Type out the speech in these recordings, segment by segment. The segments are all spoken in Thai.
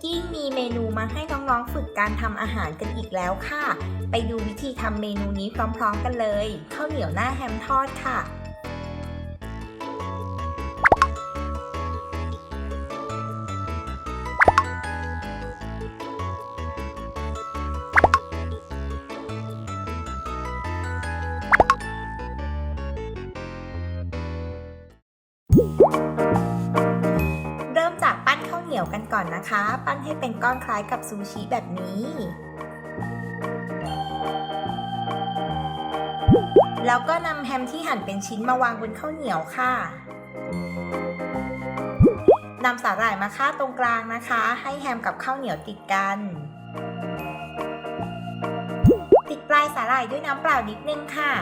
Cooking มีเมนูมาให้น้องๆฝึกการทำอาหารกันอีกแล้วค่ะไปดูวิธีทำเมนูนี้พร้อมๆกันเลยข้าวเหนียวหน้าแฮมทอดค่ะเริ่มจากปั้นข้าวเหนียวกันก่อนนะคะปั้นให้เป็นก้อนคล้ายกับซูชิแบบนี้แล้วก็นำแฮมที่หั่นเป็นชิ้นมาวางบนข้าวเหนียวค่ะนำสาหร่ายมาคาดตรงกลางนะคะให้แฮมกับข้าวเหนียวติดกันติดปลายสาหร่ายด้วยน้ำเปล่านิดนึงค่ะ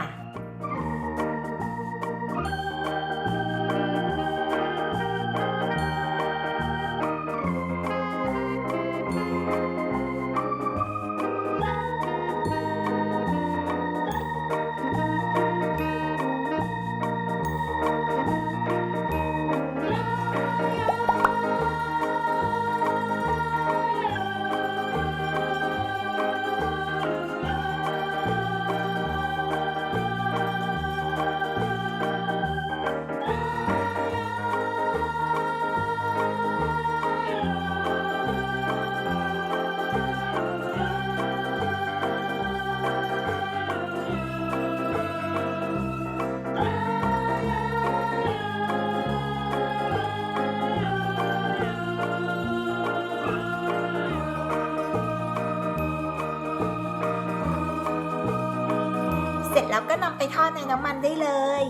เสร็จแล้วก็นำไปทอดในน้ำมันได้เลย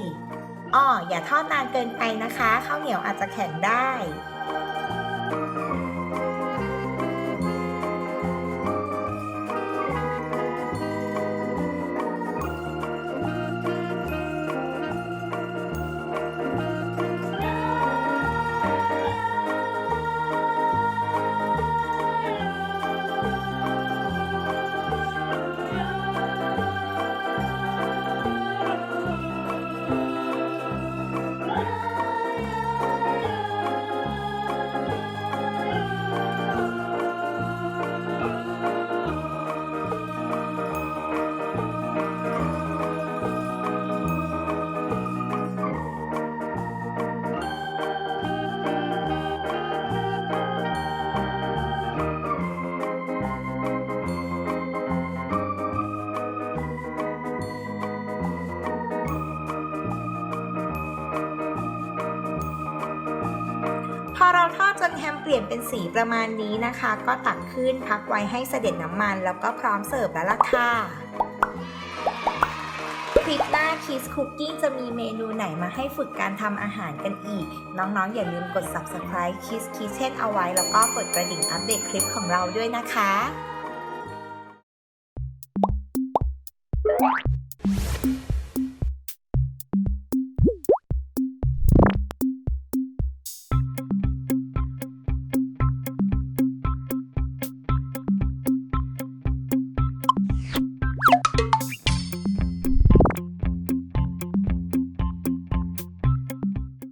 อย่าทอดนานเกินไปนะคะข้าวเหนียวอาจจะแข็งได้พอเราทอดจนแฮมเปลี่ยนเป็นสีประมาณนี้นะคะก็ตักขึ้นพักไว้ให้เสด็จน้ำมันแล้วก็พร้อมเสิร์ฟแล้วล่ะค่ะคลิปหน้า Kids Cooking จะมีเมนูไหนมาให้ฝึกการทำอาหารกันอีกน้องๆอย่าลืมกด Subscribe Kids Kitchen เอาไว้แล้วก็กดกระดิ่งอัปเดตคลิปของเราด้วยนะคะ